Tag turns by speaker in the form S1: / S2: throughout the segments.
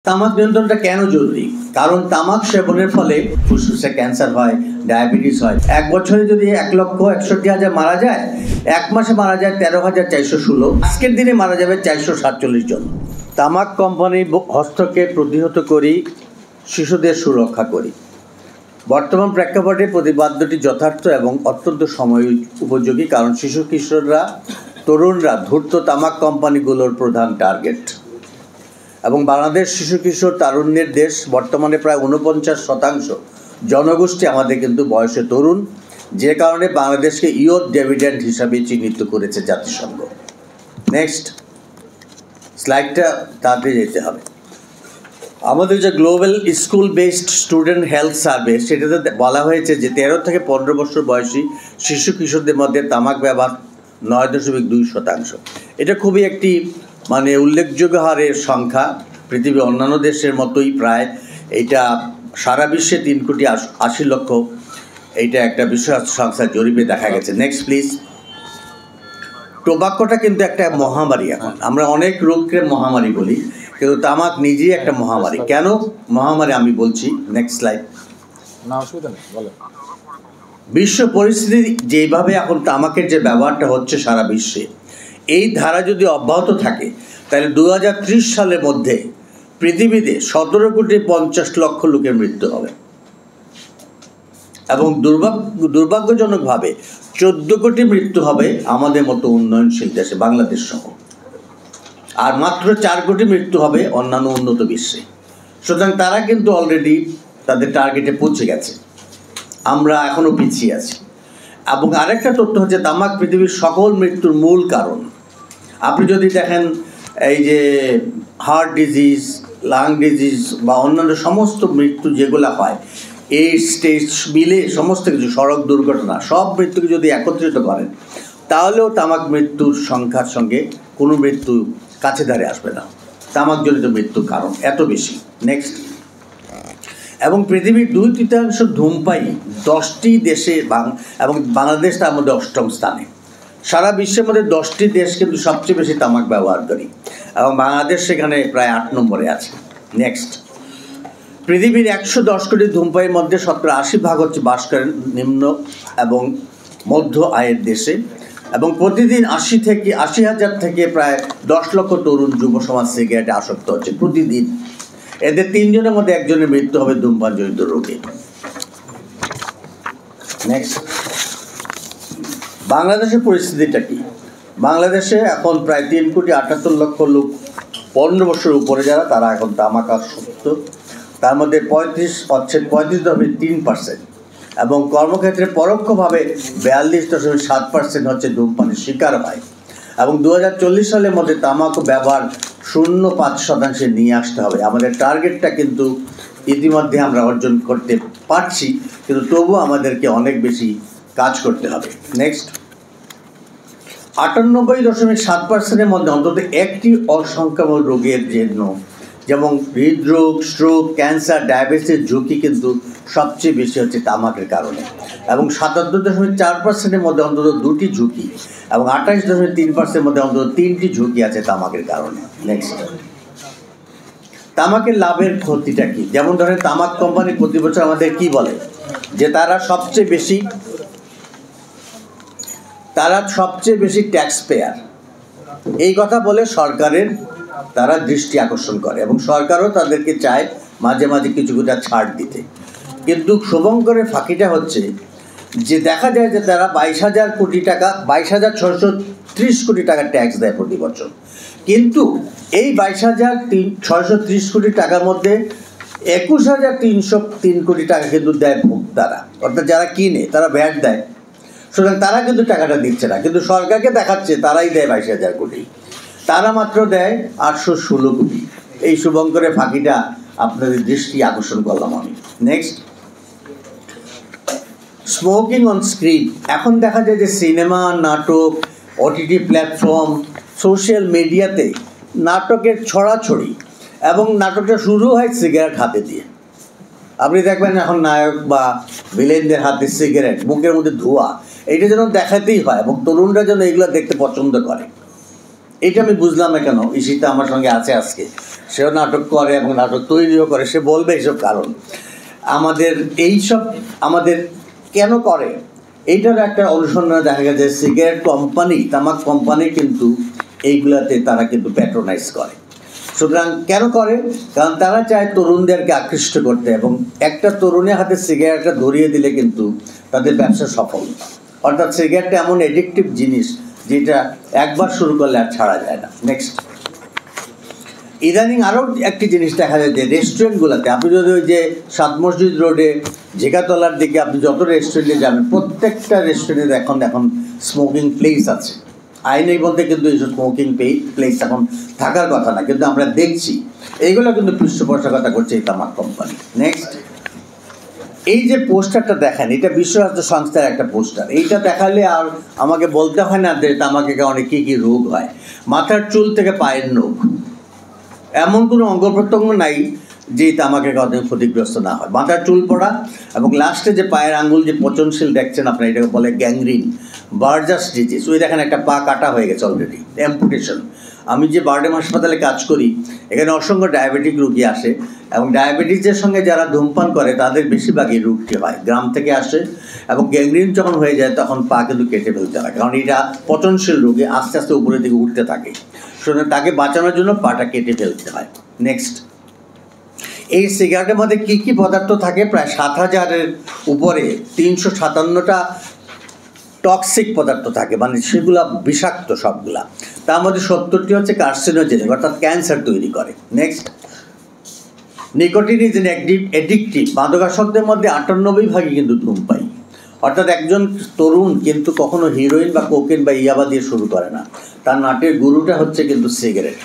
S1: তামাক নিয়ন্ত্রণটা কেন জরুরি? কারণ তামাক সেবনের ফলে ফুসফুসে ক্যান্সার হয়, ডায়াবেটিস হয়। এক বছরে যদি 1,61,000 মারা যায়, এক মাসে মারা যায় 13,416। আজকের দিনে মারা যাবে 447 জন। তামাক কোম্পানির হস্তক্ষেপ প্রতিহত করি, শিশুদের সুরক্ষা করি। বর্তমান প্রেক্ষাপটে প্রতিবাদ্যটি যথার্থ এবং অত্যন্ত সময় উপযোগী, কারণ শিশু কিশোররা, তরুণরা ধূর্ত তামাক কোম্পানিগুলোর প্রধান টার্গেট। এবং বাংলাদেশ শিশু কিশোর তারুণ্যের দেশ। বর্তমানে প্রায় 49% জনগোষ্ঠী আমাদের কিন্তু বয়সে তরুণ, যে কারণে বাংলাদেশকে ইয়ুথ ডিভিডেন্ড হিসাবে চিহ্নিত করেছে জাতিসংঘ। নেক্সট স্লাইডটা তাড়াতাড়ি যেতে হবে। আমাদের যে global school based student health survey, সেটাতে বলা হয়েছে যে 13 থেকে 15 বছর বয়সী শিশু কিশোরদের মধ্যে তামাক ব্যবহার 9.2%। এটা খুবই একটি উল্লেখযোগ্য হারের সংখ্যা। পৃথিবীর অন্যান্য দেশের মতোই প্রায় এটা সারা বিশ্বে 3,80,00,000 এইটা একটা বিশ্ব স্বাস্থ্য সংস্থার জরিপে দেখা গেছে। Next please. টোবাক্কোটা কিন্তু একটা মহামারী। এখন আমরা অনেক রোগকে মহামারী বলি, কিন্তু তামাক নিজেই একটা মহামারী। কেন মহামারী আমি বলছি। Next slide.
S2: না, অসুবিধা নেই, বলেন।
S1: বিশ্ব পরিস্থিতি যেভাবে এখন তামাকের যে ব্যবহারটা হচ্ছে সারা বিশ্বে, এই ধারা যদি অব্যাহত থাকে তাহলে 2030 সালের মধ্যে পৃথিবীতে 17,50,00,000 লোকের মৃত্যু হবে এবং দুর্ভাগ্যজনকভাবে 14 কোটি মৃত্যু হবে আমাদের মতো উন্নয়নশীল দেশে, বাংলাদেশ সহ। আর মাত্র 4 কোটি মৃত্যু হবে অন্যান্য উন্নত বিশ্বে। সুতরাং তারা কিন্তু অলরেডি তাদের টার্গেটে পৌঁছে গেছে, আমরা এখনও পিছিয়ে আছি। এবং আরেকটা তথ্য হচ্ছে তামাক পৃথিবীর সকল মৃত্যুর মূল কারণ। আপনি যদি দেখেন এই যে হার্ট ডিজিজ, লাং ডিজিজ বা অন্যান্য সমস্ত মৃত্যু যেগুলো হয়, এইডস টেস্ট মিলে সমস্ত কিছু, সড়ক দুর্ঘটনা, সব মৃত্যুকে যদি একত্রিত করেন তাহলেও তামাক মৃত্যুর সংখ্যার সঙ্গে কোনো মৃত্যু কাছে ধারে আসবে না। তামাকজনিত মৃত্যুর কারণ এত বেশি। নেক্সট। এবং পৃথিবীর 2/3 ধূমপায়ী 10টি দেশে এবং বাংলাদেশ তার মধ্যে 8ম স্থানে। সারা বিশ্বের মধ্যে 10টি দেশ কিন্তু সবচেয়ে বেশি তামাক ব্যবহারকারী, এবং বাংলাদেশ সেখানে প্রায় 8 নম্বরে আছে। নেক্সট। পৃথিবীর 110 কোটি ধূমপায়ীর মধ্যে 80% হচ্ছে বাস করেন নিম্ন এবং মধ্য আয়ের দেশে, এবং প্রতিদিন 80,000 থেকে প্রায় 10 লক্ষ তরুণ যুব সমাজ সিগারেটে আসক্ত হচ্ছে প্রতিদিন। এদের 3 জনের মধ্যে 1 জনের মৃত্যু হবে ধূমপানজনিত রোগে। নেক্সট। বাংলাদেশের পরিস্থিতিটা কি? বাংলাদেশে এখন প্রায় 3,78,00,000 লোক 15 বছর উপরে যারা, তারা এখন তামাক আসক্ত। তার মধ্যে 35.3%, এবং কর্মক্ষেত্রে পরোক্ষভাবে 42.7% হচ্ছে ধূমপানের শিকার হয়। এবং 2040 সালের মধ্যে তামাক ব্যবহার 0.5% নিয়ে আসতে হবে। আমাদের টার্গেটটা কিন্তু ইতিমধ্যে আমরা অর্জন করতে পারছি, কিন্তু তবুও আমাদেরকে অনেক বেশি কাজ করতে হবে। নেক্সট। 98.7%-এর মধ্যে অন্তত একটি অসংক্রামক রোগের জন্য, যেমন হৃদরোগ, স্ট্রোক, ক্যান্সার, ডায়াবেটিসের ঝুঁকি কিন্তু সবচেয়ে বেশি হচ্ছে তামাকের কারণে। এবং 77.4%-এর মধ্যে অন্তত 2টি ঝুঁকি, এবং 28.3%-এর মধ্যে অন্তত 3টি ঝুঁকি আছে তামাকের কারণে। নেক্সট। তামাকের লাভের ক্ষতিটা কি? যেমন ধরেন, তামাক কোম্পানি প্রতি বছর আমাদের কি বলে যে তারা সবচেয়ে বেশি ট্যাক্স পেয়ার, এই কথা বলে সরকারের তারা দৃষ্টি আকর্ষণ করে, এবং সরকারও তাদেরকে চায় মাঝে মাঝে কিছুটা ছাড় দিতে। কিন্তু শুভঙ্করের ফাঁকিটা হচ্ছে যে দেখা যায় যে তারা 22,630 কোটি টাকা ট্যাক্স দেয় প্রতি বছর, কিন্তু এই 22,630 কোটি টাকার মধ্যে 21,303 কোটি টাকা কিন্তু দেয় ভোক্তারা, অর্থাৎ যারা কিনে তারা ভ্যাট দেয়। সুতরাং তারা কিন্তু টাকাটা দিচ্ছে না, কিন্তু সরকারকে দেখাচ্ছে তারাই দেয় 22,000 কোটি, তারা মাত্র দেয় 816 কোটি। এই শুভঙ্করের ফাঁকিটা আপনাদের দৃষ্টি আকর্ষণ করলাম আমি। নেক্সট। Smoking on screen. এখন দেখা যায় যে সিনেমা, নাটক, OTT প্ল্যাটফর্ম, সোশ্যাল মিডিয়াতে নাটকের ছড়াছড়ি, এবং নাটকটা শুরু হয় সিগারেট হাতে দিয়ে। আপনি দেখবেন এখন নায়ক বা ভিলেনদের হাতে সিগারেট, মুখের মধ্যে ধোঁয়া, এইটা যেন দেখাতেই হয়, এবং তরুণরা যেন এগুলো দেখতে পছন্দ করে। এটা আমি বুঝলাম না কেন ঈশিতা আমার সঙ্গে আছে আজকে, সেও নাটক করে এবং নাটক তৈরিও করে, সে বলবে এইসব কারণ। আমাদের কেন করে এইটার একটা অনুসন্ধানে দেখা গেছে সিগারেট কোম্পানি, তামাক কোম্পানি কিন্তু এইগুলাতে তারা কিন্তু প্যাট্রোনাইজ করে। সুতরাং কেন করে? কারণ তারা চায় তরুণদেরকে আকৃষ্ট করতে, এবং একটা তরুণের হাতে সিগারেটটা ধরিয়ে দিলে কিন্তু তাদের ব্যবসা সফল। অর্থাৎ সিগারেটটা এমন অ্যাডিকটিভ জিনিস যেটা একবার শুরু করলে আর ছাড়া যায় না। নেক্সট, ইদানিং আরও একটি জিনিস দেখা যায় যে রেস্টুরেন্টগুলোতে, আপনি যদি ওই যে 7 মসজিদ রোডে ঝেকাতলার দিকে আপনি যত রেস্টুরেন্টে যাবেন, প্রত্যেকটা রেস্টুরেন্টে এখন স্মোকিং প্লেস আছে। আইনের মধ্যে কিন্তু এই স্মোকিং প্লেস এখন থাকার কথা না, কিন্তু আমরা দেখছি এইগুলো কিন্তু পৃষ্ঠপোষকতা করছে এই তামাক কোম্পানি। নেক্সট, এই যে পোস্টারটা দেখেন, এটা বিশ্ব স্বাস্থ্য সংস্থার একটা পোস্টার। এইটা দেখালে আর আমাকে বলতে হয় না যে তামাকের কারণে কী কী রোগ হয়। মাথার চুল থেকে পায়ের নখ, এমন কোনো অঙ্গ প্রত্যঙ্গ নাই যে তামাকের কারণে ক্ষতিগ্রস্ত না হয়। মাথার চুল পড়া এবং লাস্টে যে পায়ের আঙ্গুল যে পচনশীল দেখছেন আপনার, এটাকে বলে গ্যাংগ্রিন, বার্জাস ডিজিজ। ওই দেখেন একটা পা কাটা হয়ে গেছে অলরেডি, অ্যাম্পুটেশন। আমি যে বারডেম হাসপাতালে কাজ করি, এখানে অসংখ্য ডায়াবেটিক রুগী আসে, এবং ডায়াবেটিসের সঙ্গে যারা ধূমপান করে তাদের বেশিরভাগই রোগটি হয়, গ্রাম থেকে আসে, এবং গ্যাংগ্রিন যখন হয়ে যায় তখন পা কিন্তু কেটে ফেলতে হয়, কারণ এটা পচনশীল রোগী আস্তে আস্তে উপরের দিকে উঠতে থাকে। সুতরাং তাকে বাঁচানোর জন্য পাটা কেটে ফেলতে হয়। নেক্সট, এই সিগারেটের মধ্যে কী কী পদার্থ থাকে? প্রায় 7000-এর উপরে 357টা টক্সিক পদার্থ থাকে, মানে সেগুলা বিষাক্ত সবগুলা। তার মধ্যে 70টি হচ্ছে কার্সিনোজেনিক, অর্থাৎ ক্যান্সার তৈরি করে। Next, nicotine is an addictive. মাদকাসক্তের মধ্যে 98% কিন্তু ধূমপাই। অর্থাৎ একজন তরুণ কিন্তু কখনো হিরোইন বা কোকেন বা ইয়াবা দিয়ে শুরু করে না, তার নাটের গুরুটা হচ্ছে কিন্তু সিগারেট।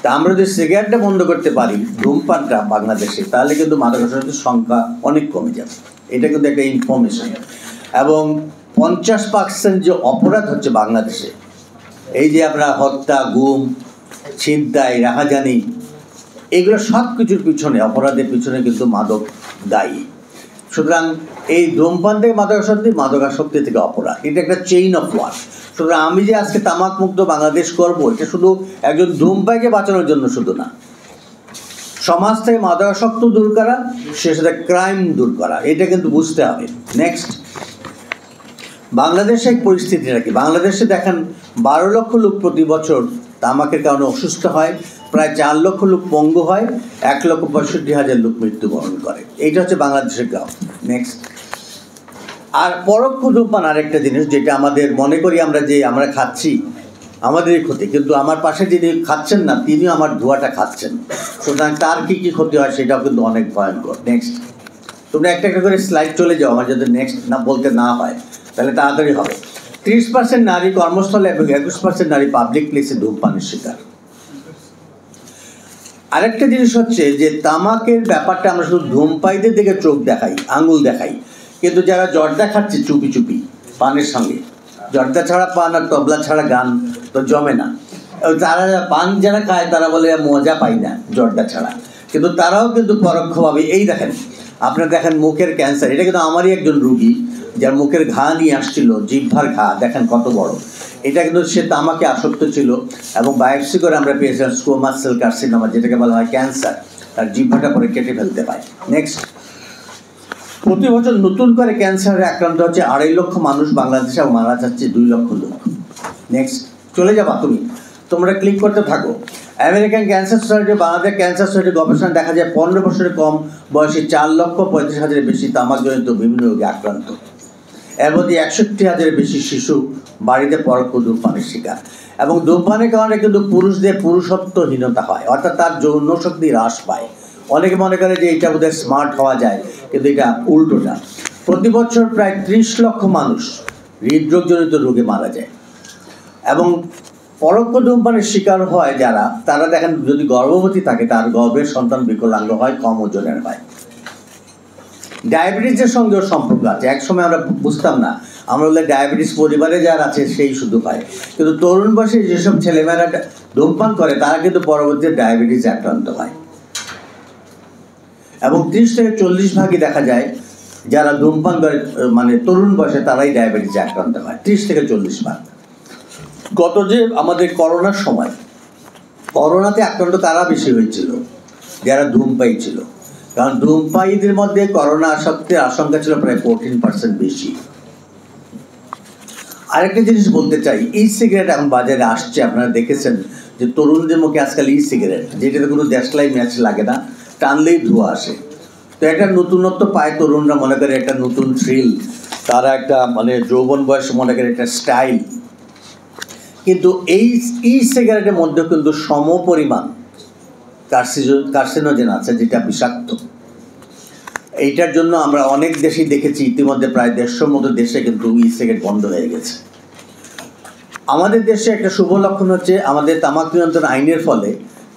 S1: তা আমরা যদি সিগারেটটা বন্ধ করতে পারি, ধূমপানটা বাংলাদেশে, তাহলে কিন্তু মাদকাসক্তের সংখ্যা অনেক কমে যাবে। এটা কিন্তু একটা ইনফরমেশন। এবং 50% যে অপরাধ হচ্ছে বাংলাদেশে, এই যে আমরা হত্যা, গুম, ছিনতাই, রাহাজানি, এগুলো সব কিছুর পিছনে, অপরাধের পিছনে কিন্তু মাদক দায়ী। সুতরাং এই ধূমপান থেকে মাদকাসক্তি, মাদকাসক্তি থেকে অপরাধ, এটা একটা চেইন অফ ওয়ার। সুতরাং আমি যে আজকে তামাক মুক্ত বাংলাদেশ করবো, এটা শুধু একজন ধূমপাইকে বাঁচানোর জন্য শুধু না, সমাজ থেকে মাদকাসক্ত দূর করা, সে সাথে ক্রাইম দূর করা, এটা কিন্তু বুঝতে হবে। নেক্সট, বাংলাদেশের পরিস্থিতিটা কি? বাংলাদেশে দেখেন 12 লক্ষ লোক প্রতি বছর তামাকের কারণে অসুস্থ হয়, প্রায় 4 লক্ষ লোক পঙ্গু হয়, 1,65,000 লোক মৃত্যুবরণ করে। এইটা হচ্ছে বাংলাদেশের গ্রাফ। নেক্সট, আর পরোক্ষ ধূমপান আরেকটা জিনিস, যেটা আমাদের মনে করি আমরা খাচ্ছি আমাদেরই ক্ষতি, কিন্তু আমার পাশে যিনি খাচ্ছেন না তিনিও আমার ধোঁয়াটা খাচ্ছেন। সুতরাং তার কী কী ক্ষতি হয় সেটাও কিন্তু অনেক ভয়ঙ্কর। নেক্সট, তোমরা একটা একটা করে স্লাইড চলে যাও, আমার যদি নেক্সট না বলতে না হয় তাহলে তাড়াতাড়ি হবে। 30% নারী কর্মস্থলে এবং 21% নারী পাবলিক প্লেসে ধূমপানের শিকার। আরেকটা জিনিস হচ্ছে যে তামাকের ব্যাপারটা আমরা শুধু ধূমপাইদের দিকে চোখ দেখাই, আঙুল দেখাই, কিন্তু যারা জর্দা খাচ্ছে চুপি চুপি পানের সঙ্গে, জর্দা ছাড়া পান আর তবলা ছাড়া গান তো জমে না, তারা পান যারা খায় তারা বলে মজা পাই না জর্দা ছাড়া, কিন্তু তারাও কিন্তু পরোক্ষভাবে, এই দেখেন আপনারা দেখেন মুখের ক্যান্সার, এটা কিন্তু আমারই একজন রুগী যার মুখের ঘা নিয়ে আসছিল, জিহ্বার ঘা দেখেন কত বড়, এটা কিন্তু সে তামাকে আসক্ত ছিল, এবং বায়োপসি করে আমরা পেয়েছিলাম স্কোমাস সেল কার্সিনোমা, যেটাকে বলা হয় ক্যান্সার, তার জিহ্বাটা পরে কেটে ফেলতে পারে। নেক্সট, প্রতি বছর নতুন করে ক্যান্সারে আক্রান্ত হচ্ছে 2.5 লক্ষ মানুষ বাংলাদেশে, এবং মারা যাচ্ছে 2 লক্ষ লোক। নেক্সট, চলে যাবা তোমরা ক্লিক করতে থাকো। American cancer society, Bangladesh cancer society গবেষণা দেখা যায় 15 বছরের কম বয়সী 4,35,000 বেশি তামাকজনিত বিভিন্ন রোগে আক্রান্ত। এর মধ্যে 61,000 বেশি শিশু বাড়িতে পরোক্ষ ধূমপানের শিকার, এবং ধূমপানের কারণে কিন্তু পুরুষদের পুরুষত্বহীনতা হয়, অর্থাৎ তার যৌন শক্তি হ্রাস পায়। অনেকে মনে করে যে এটা বোধহয় স্মার্ট হওয়া যায়, কিন্তু এটা উল্টোটা। প্রতি বছর প্রায় 30 লক্ষ মানুষ হৃদরোগজনিত রোগে মারা যায়, এবং পরোক্ষ ধূমপানের শিকার হয় যারা, তারা দেখেন যদি গর্ভবতী থাকে তার গর্ভের সন্তান বিকলাঙ্গ হয়, কম ওজনের হয়। ডায়াবেটিসের সঙ্গেও সম্পর্ক আছে। একসময় আমরা বুঝতাম না, আমরা বলে ডায়াবেটিস পরিবারে যার আছে সেই শুধু পায়, কিন্তু তরুণ বয়সে যেসব ছেলেমেয়েরা ধূমপান করে তারা কিন্তু পরবর্তীতে ডায়াবেটিস আক্রান্ত হয়, এবং 30 থেকে 40 ভাগই দেখা যায় যারা ধূমপান করে, মানে তরুণ বয়সে, তারাই ডায়াবেটিস আক্রান্ত হয়, 30 থেকে 40 ভাগ। গত যে আমাদের করোনার সময়, করোনাতে আক্রান্ত কারা বেশি হয়েছিল? যারা ধূমপায়ী ছিল। কারণ ধূমপায়ীদের মধ্যে করোনা আসক্তির আশঙ্কা ছিল প্রায় 14% বেশি। আরেকটা জিনিস বলতে চাই, ই সিগারেট এখন বাজারে আসছে, আপনারা দেখেছেন যে তরুণদের মুখে আজকাল ই সিগারেট, যেটাতে কোনো দেশলাই ম্যাচ লাগে না, টানলেই ধোঁয়া আসে। তো একটা নতুনত্ব পায় তরুণরা, মনে করে একটা নতুন থ্রিল, তারা একটা মানে যৌবন বয়স মনে করে একটা স্টাইল। কিন্তু এই ই সিগারেটের মধ্যে কিন্তু সম পরিমাণ কার্সিনোজেন আছে, যেটা বিষাক্ত। এইটার জন্য আমরা অনেক দেশেই দেখেছি, ইতিমধ্যে প্রায় 150 মতো দেশে কিন্তু ই সিগারেট বন্ধ হয়ে গেছে। আমাদের দেশে একটা শুভ লক্ষণ হচ্ছে, আমাদের তামাক নিয়ন্ত্রণ আইনের ফলে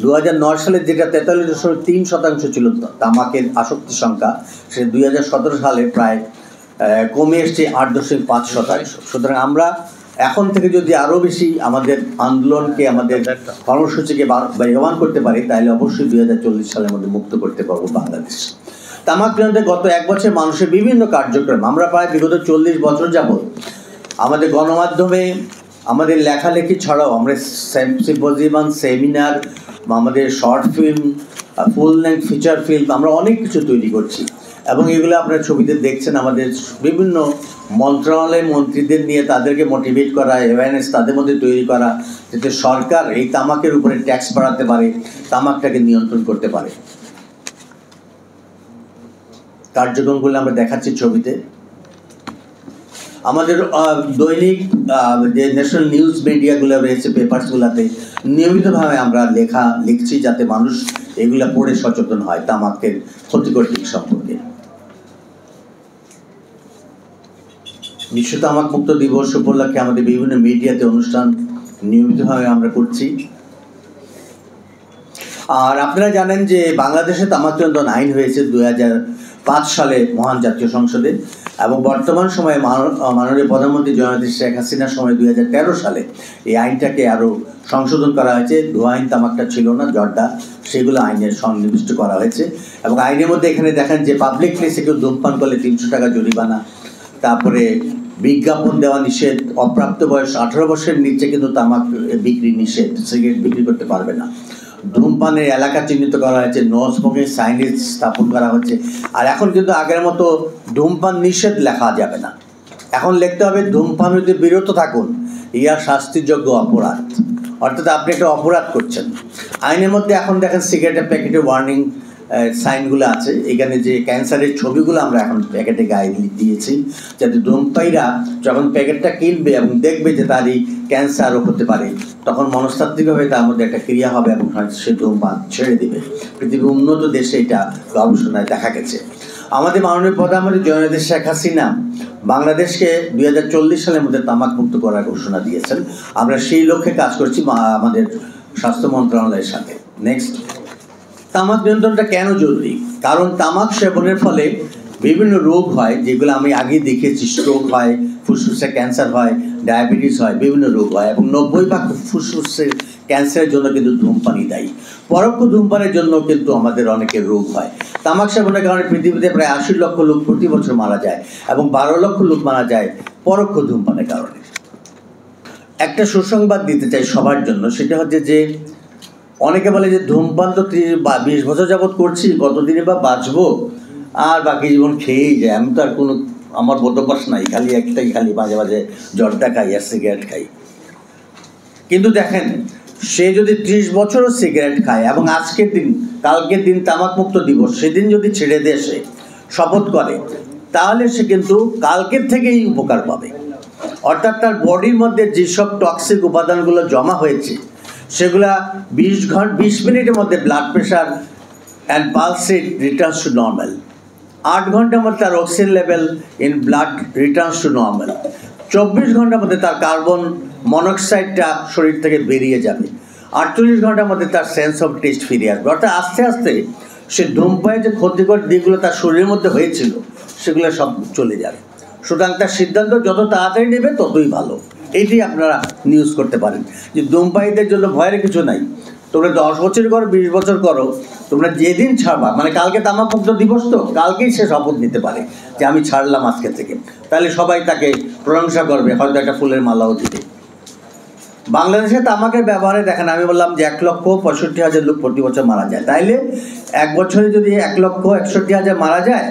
S1: 2009 সালে যেটা 43.3% ছিল তামাকের আসক্তি সংখ্যা, সে 2017 সালে প্রায় কমে এসছে 8.5%। সুতরাং আমরা এখন থেকে যদি আরও বেশি আমাদের আন্দোলনকে, আমাদের কর্মসূচিকে বেগবান করতে পারি, তাহলে অবশ্যই 2040 সালের মধ্যে মুক্ত করতে পারবো বাংলাদেশ। তামাক নিয়ন্ত্রণে গত 1 বছর মানুষের বিভিন্ন কার্যক্রম, আমরা প্রায় বিগত 40 বছর যাবৎ আমাদের গণমাধ্যমে, আমাদের লেখালেখি ছাড়াও আমরা সিম্পোজিয়াম, সেমিনার, আমাদের short film, full length feature film, আমরা অনেক কিছু তৈরি করছি। এবং এগুলো আপনারা ছবিতে দেখছেন, আমাদের বিভিন্ন মন্ত্রণালয়ের মন্ত্রীদের নিয়ে তাদেরকে মোটিভেট করা, অ্যাওয়ারনেস তাদের মধ্যে তৈরি করা, যাতে সরকার এই তামাকের উপরে ট্যাক্স বাড়াতে পারে, তামাকটাকে নিয়ন্ত্রণ করতে পারে। কার্যক্রমগুলো আমরা দেখাচ্ছি ছবিতে। আমাদের দৈনিক যে ন্যাশনাল নিউজ মিডিয়াগুলো রয়েছে, পেপারসগুলোতে নিয়মিতভাবে আমরা লিখছি, যাতে মানুষ এগুলো পড়ে সচেতন হয় তামাকের ক্ষতিকর দিক সম্পর্কে। বিশ্ব তামাক মুক্ত দিবস উপলক্ষে আমাদের বিভিন্ন মিডিয়াতে অনুষ্ঠান নিয়মিতভাবে আমরা করছি। আর আপনারা জানেন যে বাংলাদেশে তামাক নিয়ন্ত্রণ আইন হয়েছে 2005 সালে মহান জাতীয় সংসদে, এবং বর্তমান সময়ে মাননীয় প্রধানমন্ত্রী জননেত্রী শেখ হাসিনার সময় 2013 সালে এই আইনটাকে আরও সংশোধন করা হয়েছে। ধোঁয়া আইন তামাকটা ছিল না, জর্দা, সেগুলো আইনের সন্নিবিষ্ট করা হয়েছে। এবং আইনের মধ্যে এখানে দেখেন যে পাবলিক প্লেসে কেউ ধূমপান করলে 300 টাকা জরিমানা, তারপরে বিজ্ঞাপন দেওয়া নিষেধ, অপ্রাপ্ত বয়স 18 বছরের নিচে কিন্তু তামাক বিক্রি নিষেধ, সিগারেট বিক্রি করতে পারবে না। ধূমপানের এলাকা চিহ্নিত করা হয়েছে, নো স্মোকিং সাইনেজ স্থাপন করা হচ্ছে। আর এখন কিন্তু আগের মতো ধূমপান নিষেধ লেখা যাবে না, এখন লিখতে হবে ধূমপান হইতে বিরত থাকুন, ইয়া শাস্তিযোগ্য অপরাধ। অর্থাৎ আপনি একটা অপরাধ করছেন। আইনের মধ্যে এখন দেখেন সিগারেটের প্যাকেটে ওয়ার্নিং সাইনগুলো আছে, এখানে যে ক্যান্সারের ছবিগুলো আমরা এখন প্যাকেটে গায়ে দিয়েছি, যাতে ধূমপায়ীরা যখন প্যাকেটটা কিনবে এবং দেখবে যে তার এই ক্যান্সারও হতে পারে, তখন মনস্তাত্ত্বিকভাবে তার মধ্যে একটা ক্রিয়া হবে এবং সে ধূমপান ছেড়ে দেবে। পৃথিবীর উন্নত দেশে এটা গবেষণায় দেখা গেছে। আমাদের মাননীয় প্রধানমন্ত্রী জননেত্রী শেখ হাসিনা বাংলাদেশকে 2040 সালের মধ্যে তামাক মুক্ত করার ঘোষণা দিয়েছেন। আমরা সেই লক্ষ্যে কাজ করছি আমাদের স্বাস্থ্য মন্ত্রণালয়ের সাথে। নেক্সট, তামাক নিয়ন্ত্রণটা কেন জরুরি? কারণ তামাক সেবনের ফলে বিভিন্ন রোগ হয়, যেগুলো আমি আগে দেখিয়েছি। স্ট্রোক হয়, ফুসফুসে ক্যান্সার হয়, ডায়াবেটিস হয়, বিভিন্ন রোগ হয়। এবং 90% ফুসফুসের ক্যান্সারের জন্য কিন্তু ধূমপানই দায়ী। পরোক্ষ ধূমপানের জন্য কিন্তু আমাদের অনেকের রোগ হয়। তামাক সেবনের কারণে পৃথিবীতে প্রায় 80 লক্ষ লোক প্রতি বছর মারা যায়, এবং 12 লক্ষ লোক মারা যায় পরোক্ষ ধূমপানের কারণে। একটা সুসংবাদ দিতে চাই সবার জন্য, সেটা হচ্ছে যে অনেকে বলে যে ধূমপান তো 20 বছর যাবৎ করছি, কতদিনে বা বাঁচবো, আর বাকি জীবন খেয়েই যায়, আমি তো আর কোনো আমার বোধভ্যাস নাই, খালি একটাই, খালি মাঝে মাঝে জর্দা খাই আর সিগারেট খাই। কিন্তু দেখেন, সে যদি 30 বছরও সিগারেট খায় এবং আজকের দিন, কালকের দিন তামাক মুক্ত দিবস, সেদিন যদি ছেড়ে দিয়ে সে শপথ করে, তাহলে সে কিন্তু কালকের থেকেই উপকার পাবে। অর্থাৎ তার বডির মধ্যে যেসব টক্সিক উপাদানগুলো জমা হয়েছে, সেগুলা 20 মিনিটের মধ্যে blood pressure and pulse rate returns to normal. 8 ঘন্টার মধ্যে তার oxygen level in blood returns to normal. 24 ঘন্টার মধ্যে তার কার্বন মনোক্সাইডটা শরীর থেকে বেরিয়ে যাবে। 48 ঘন্টার মধ্যে তার সেন্স অফ টেস্ট ফিরে আসবে। অর্থাৎ আস্তে আস্তে সে ধূমপানের যে ক্ষতিকর দিকগুলো তার শরীরের মধ্যে হয়েছিল, সেগুলো সব চলে যাবে। সুতরাং তার সিদ্ধান্ত যত তাড়াতাড়ি নেবে ততই ভালো। এইটি আপনারা নিউজ করতে পারেন যে ধূমপায়ীদের জন্য ভয়ের কিছু নাই। তোমরা 10 বছর করো, 20 বছর করো, তোমরা যেদিন ছাড়বা, মানে কালকে তামাক মুক্ত দিবস, তো কালকেই সে শপথ নিতে পারে যে আমি ছাড়লাম আজকে থেকে। তাহলে সবাই তাকে প্রশংসা করবে, হয়তো একটা ফুলের মালাও দিবে। বাংলাদেশে তামাকের ব্যবহারে দেখেন, আমি বললাম যে 1,65,000 লোক প্রতি বছর মারা যায়। তাইলে এক বছরে যদি 1,61,000 মারা যায়,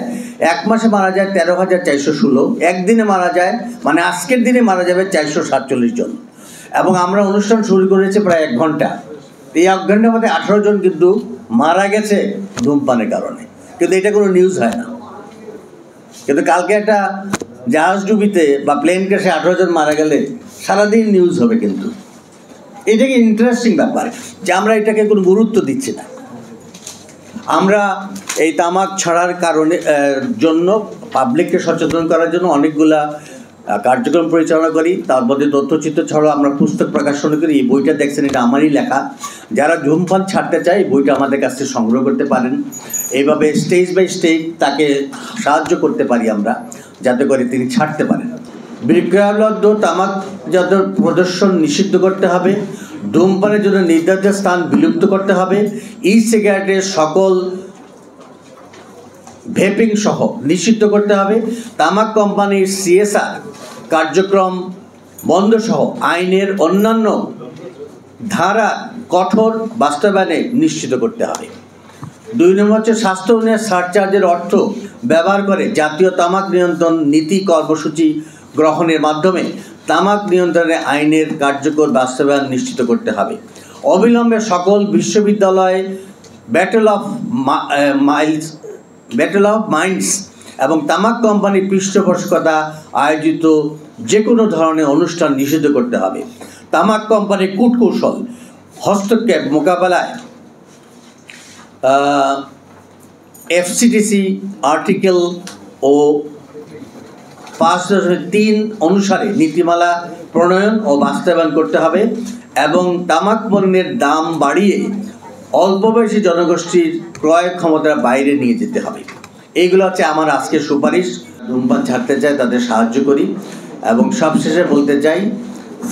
S1: এক মাসে মারা যায় 13,416, একদিনে মারা যায় মানে আজকের দিনে মারা যাবে 447 জন। এবং আমরা অনুষ্ঠান শুরু করেছি প্রায় 1 ঘন্টা। এই 1 ঘন্টার মধ্যে 18 জন কিন্তু মারা গেছে ধূমপানের কারণে, কিন্তু এটা কোনো নিউজ হয় না। কিন্তু কালকে একটা জাহাজ ডুবিতে বা প্লেন ক্র্যাশে 18 জন মারা গেলে সারাদিন নিউজ হবে। কিন্তু এটা কি ইন্টারেস্টিং ব্যাপার যে আমরা এটাকে কোনো গুরুত্ব দিচ্ছি না। আমরা এই তামাক ছাড়ার কারণে জন্য পাবলিককে সচেতন করার জন্য অনেকগুলা কার্যক্রম পরিচালনা করি। তার মধ্যে তথ্যচিত্র ছাড়াও আমরা পুস্তক প্রকাশন করি। এই বইটা দেখছেন, এটা আমারই লেখা। যারা ধূমপান ছাড়তে চায় বইটা আমাদের কাছ থেকে সংগ্রহ করতে পারেন। এইভাবে স্টেজ বাই স্টেজ তাকে সাহায্য করতে পারি আমরা, যাতে করে তিনি ছাড়তে পারেন। বিক্রয়লব্ধ তামাকজাত প্রদর্শন নিষিদ্ধ করতে হবে। ধূমপানের জন্য নির্ধারিত স্থান বিলুপ্ত করতে হবে। ই সিগারেটের সকল ভেপিং সহ নিষিদ্ধ করতে হবে। তামাক কোম্পানির CSR কার্যক্রম বন্ধ সহ আইনের অন্যান্য ধারা কঠোর বাস্তবায়নে নিশ্চিত করতে হবে। 2 নম্বর হচ্ছে স্বাস্থ্য উন্নয়নের সারচার্জের অর্থ ব্যবহার করে জাতীয় তামাক নিয়ন্ত্রণ নীতি কর্মসূচি গ্রহণের মাধ্যমে তামাক নিয়ন্ত্রণে আইনের কার্যকর বাস্তবায়ন নিশ্চিত করতে হবে। অবিলম্বে সকল বিশ্ববিদ্যালয়ে ব্যাটল অফ মাইন্ডস এবং তামাক কোম্পানির পৃষ্ঠপোষকতা আয়োজিত যে কোনো ধরনের অনুষ্ঠান নিষিদ্ধ করতে হবে। তামাক কোম্পানির কূটকৌশল হস্তক্ষেপ মোকাবেলায় FCTC আর্টিকেল ও 5.3 অনুসারে নীতিমালা প্রণয়ন ও বাস্তবায়ন করতে হবে এবং তামাক পণ্যের দাম বাড়িয়ে অল্পবয়সী জনগোষ্ঠীর ক্রয় ক্ষমতার বাইরে নিয়ে যেতে হবে। এইগুলো হচ্ছে আমার আজকের সুপারিশ। ধূমপান ছাড়তে চাই তাদের সাহায্য করি। এবং সবশেষে বলতে চাই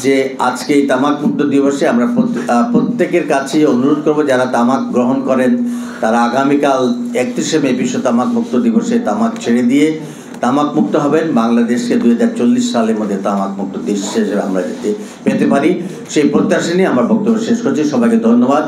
S1: যে আজকে এই তামাক মুক্ত দিবসে আমরা প্রত্যেকের কাছে অনুরোধ করব, যারা তামাক গ্রহণ করেন তারা আগামীকাল 31শে মে বিশ্ব তামাক মুক্ত দিবসে তামাক ছেড়ে দিয়ে তামাক মুক্ত হবেন। বাংলাদেশকে 2040 সালের মধ্যে তামাক মুক্ত দেশ হিসেবে আমরা পেতে পারি, সেই প্রত্যাশা নিয়ে আমার বক্তব্য শেষ করছি। সবাইকে ধন্যবাদ।